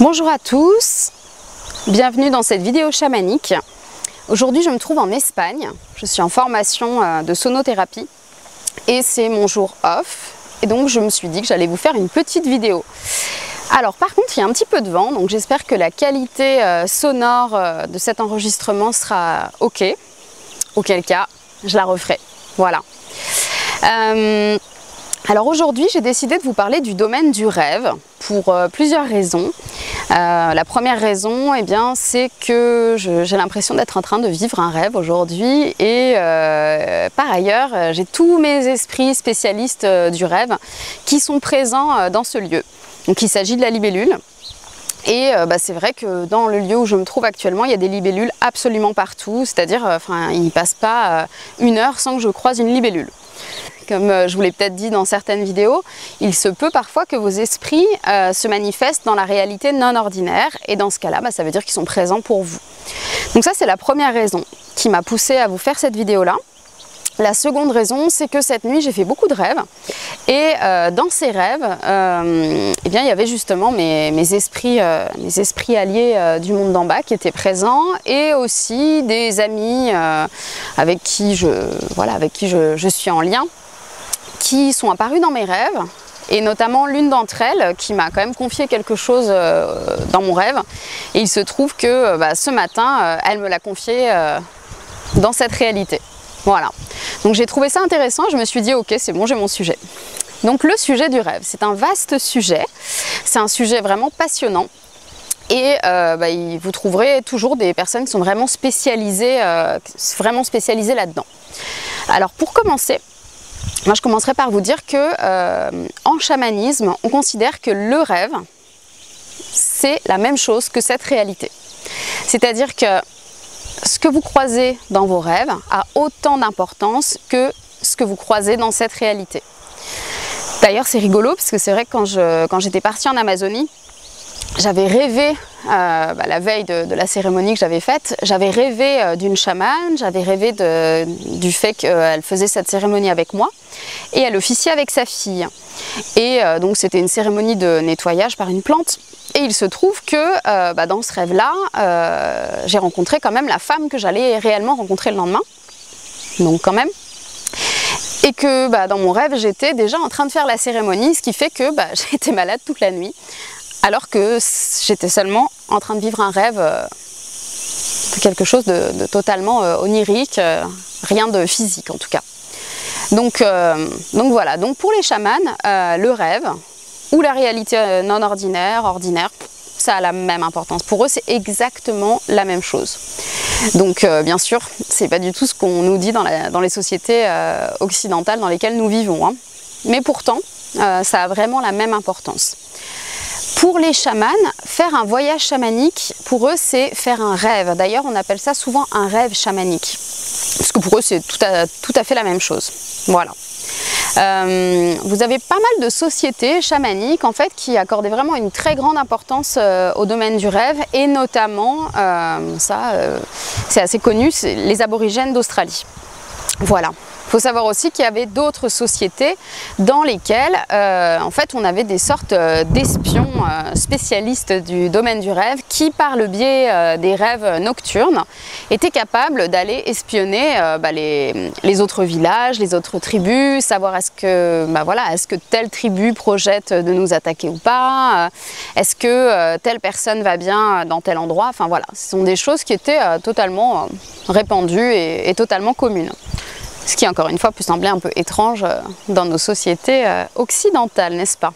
Bonjour à tous, bienvenue dans cette vidéo chamanique. Aujourd'hui je me trouve en Espagne, je suis en formation de sonothérapie et c'est mon jour off et donc je me suis dit que j'allais vous faire une petite vidéo. Alors par contre il y a un petit peu de vent, donc j'espère que la qualité sonore de cet enregistrement sera ok, auquel cas je la referai, voilà. Alors aujourd'hui j'ai décidé de vous parler du domaine du rêve pour plusieurs raisons. La première raison, c'est que j'ai l'impression d'être en train de vivre un rêve aujourd'hui et par ailleurs j'ai tous mes esprits spécialistes du rêve qui sont présents dans ce lieu. Donc il s'agit de la libellule. Et c'est vrai que dans le lieu où je me trouve actuellement, il y a des libellules absolument partout, c'est-à-dire il ne passe pas une heure sans que je croise une libellule. Comme je vous l'ai peut-être dit dans certaines vidéos, il se peut parfois que vos esprits se manifestent dans la réalité non ordinaire et dans ce cas-là, ça veut dire qu'ils sont présents pour vous. Donc ça c'est la première raison qui m'a poussée à vous faire cette vidéo-là. La seconde raison, c'est que cette nuit j'ai fait beaucoup de rêves et dans ces rêves, il y avait justement mes esprits alliés du monde d'en bas qui étaient présents et aussi des amis avec qui je suis en lien, qui sont apparus dans mes rêves et notamment l'une d'entre elles qui m'a quand même confié quelque chose dans mon rêve et il se trouve que ce matin elle me l'a confié dans cette réalité. Voilà, donc j'ai trouvé ça intéressant, je me suis dit ok c'est bon, j'ai mon sujet. Donc le sujet du rêve, c'est un vaste sujet, c'est un sujet vraiment passionnant et vous trouverez toujours des personnes qui sont vraiment spécialisées là-dedans. Alors pour commencer, moi je commencerai par vous dire que en chamanisme, on considère que le rêve, c'est la même chose que cette réalité. C'est-à-dire que ce que vous croisez dans vos rêves a autant d'importance que ce que vous croisez dans cette réalité. D'ailleurs c'est rigolo parce que c'est vrai que quand j'étais partie en Amazonie, j'avais rêvé, la veille de la cérémonie que j'avais faite, j'avais rêvé d'une chamane, j'avais rêvé du fait qu'elle faisait cette cérémonie avec moi et elle officiait avec sa fille. Et donc c'était une cérémonie de nettoyage par une plante. Et il se trouve que dans ce rêve-là, j'ai rencontré quand même la femme que j'allais réellement rencontrer le lendemain. Donc quand même. Et que dans mon rêve, j'étais déjà en train de faire la cérémonie, ce qui fait que j'ai été malade toute la nuit. Alors que j'étais seulement en train de vivre un rêve de quelque chose de totalement onirique, rien de physique en tout cas. Donc voilà, donc pour les chamans, le rêve ou la réalité non ordinaire, ça a la même importance. Pour eux, c'est exactement la même chose. Donc bien sûr, c'est pas du tout ce qu'on nous dit dans les sociétés occidentales dans lesquelles nous vivons, hein. Mais pourtant, ça a vraiment la même importance. Pour les chamans, faire un voyage chamanique, pour eux, c'est faire un rêve. D'ailleurs, on appelle ça souvent un rêve chamanique. Parce que pour eux, c'est tout à fait la même chose. Voilà. Vous avez pas mal de sociétés chamaniques en fait qui accordaient vraiment une très grande importance au domaine du rêve et notamment, c'est assez connu, c'est les aborigènes d'Australie. Voilà. Il faut savoir aussi qu'il y avait d'autres sociétés dans lesquelles en fait on avait des sortes d'espions spécialistes du domaine du rêve qui par le biais des rêves nocturnes étaient capables d'aller espionner les autres villages, les autres tribus, savoir est-ce que telle tribu projette de nous attaquer ou pas, est-ce que telle personne va bien dans tel endroit, enfin voilà, ce sont des choses qui étaient totalement répandues et totalement communes. Ce qui, encore une fois, peut sembler un peu étrange dans nos sociétés occidentales, n'est-ce pas?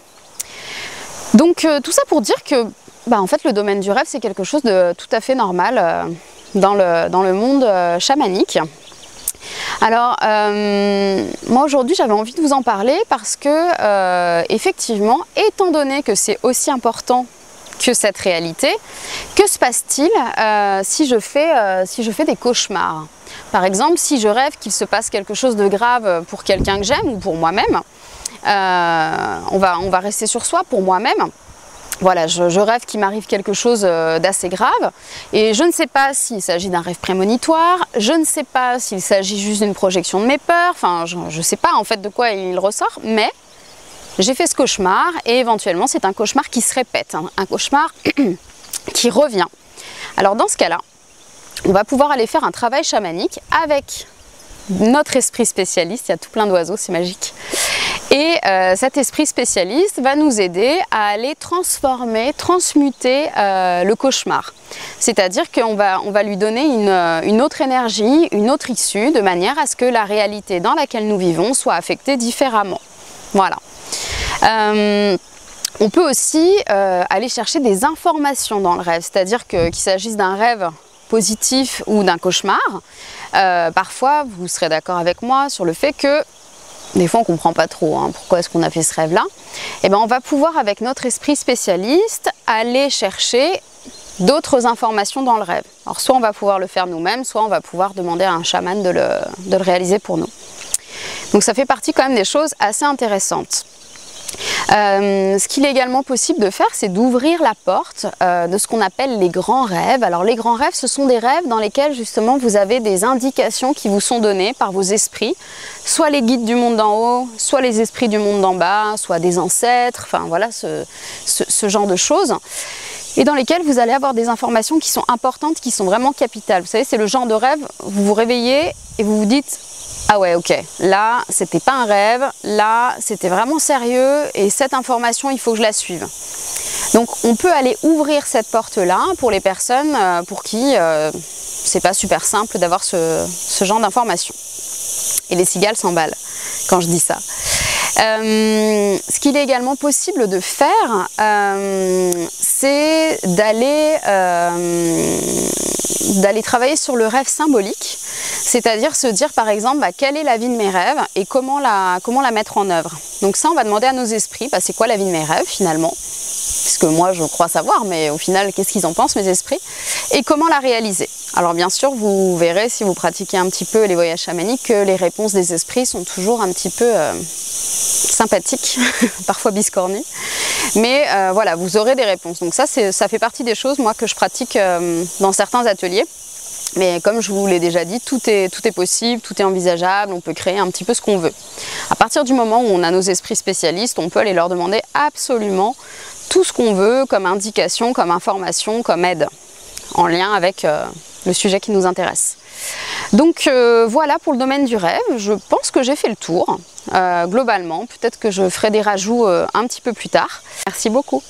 Donc, tout ça pour dire que, en fait, le domaine du rêve, c'est quelque chose de tout à fait normal dans le monde chamanique. Alors, moi, aujourd'hui, j'avais envie de vous en parler parce que, effectivement, étant donné que c'est aussi important que cette réalité, que se passe-t-il si je fais des cauchemars? Par exemple, si je rêve qu'il se passe quelque chose de grave pour quelqu'un que j'aime ou pour moi-même, on va rester sur soi pour moi-même. Voilà, je rêve qu'il m'arrive quelque chose d'assez grave et je ne sais pas s'il s'agit d'un rêve prémonitoire, je ne sais pas s'il s'agit juste d'une projection de mes peurs, enfin je ne sais pas en fait de quoi il ressort, mais j'ai fait ce cauchemar et éventuellement c'est un cauchemar qui se répète, hein, un cauchemar qui revient. Alors dans ce cas-là, on va pouvoir aller faire un travail chamanique avec notre esprit spécialiste, il y a tout plein d'oiseaux, c'est magique. Et cet esprit spécialiste va nous aider à aller transformer, transmuter le cauchemar. C'est-à-dire qu'on va lui donner une autre énergie, une autre issue, de manière à ce que la réalité dans laquelle nous vivons soit affectée différemment. Voilà. On peut aussi aller chercher des informations dans le rêve, c'est-à-dire qu'il s'agisse d'un rêve positif ou d'un cauchemar. Parfois, vous serez d'accord avec moi sur le fait que des fois on ne comprend pas trop pourquoi est-ce qu'on a fait ce rêve-là. Et bien on va pouvoir avec notre esprit spécialiste aller chercher d'autres informations dans le rêve. Alors soit on va pouvoir le faire nous-mêmes, soit on va pouvoir demander à un chaman de le réaliser pour nous. Donc ça fait partie quand même des choses assez intéressantes. Ce qu'il est également possible de faire, c'est d'ouvrir la porte de ce qu'on appelle les grands rêves. Alors les grands rêves, ce sont des rêves dans lesquels justement vous avez des indications qui vous sont données par vos esprits, soit les guides du monde d'en haut, soit les esprits du monde d'en bas, soit des ancêtres, enfin voilà ce genre de choses. Et dans lesquels vous allez avoir des informations qui sont importantes, qui sont vraiment capitales. Vous savez, c'est le genre de rêve, vous vous réveillez et vous vous dites « Ah ouais, ok, là, c'était pas un rêve, là, c'était vraiment sérieux et cette information, il faut que je la suive. » Donc, on peut aller ouvrir cette porte-là pour les personnes pour qui c'est pas super simple d'avoir ce genre d'informations. Et les cigales s'emballent quand je dis ça. Ce qu'il est également possible de faire, c'est d'aller travailler sur le rêve symbolique, c'est-à-dire se dire par exemple quelle est la vie de mes rêves et comment la mettre en œuvre. Donc ça, on va demander à nos esprits, c'est quoi la vie de mes rêves finalement, parce que moi je crois savoir, mais au final qu'est-ce qu'ils en pensent mes esprits, et comment la réaliser. Alors bien sûr, vous verrez si vous pratiquez un petit peu les voyages chamaniques que les réponses des esprits sont toujours un petit peu sympathiques, parfois biscornues, mais voilà, vous aurez des réponses. Donc ça fait partie des choses moi que je pratique dans certains ateliers. Mais comme je vous l'ai déjà dit, tout est possible, tout est envisageable, on peut créer un petit peu ce qu'on veut. À partir du moment où on a nos esprits spécialistes, on peut aller leur demander absolument tout ce qu'on veut comme indication, comme information, comme aide, en lien avec le sujet qui nous intéresse. Donc voilà pour le domaine du rêve, je pense que j'ai fait le tour globalement, peut-être que je ferai des rajouts un petit peu plus tard. Merci beaucoup.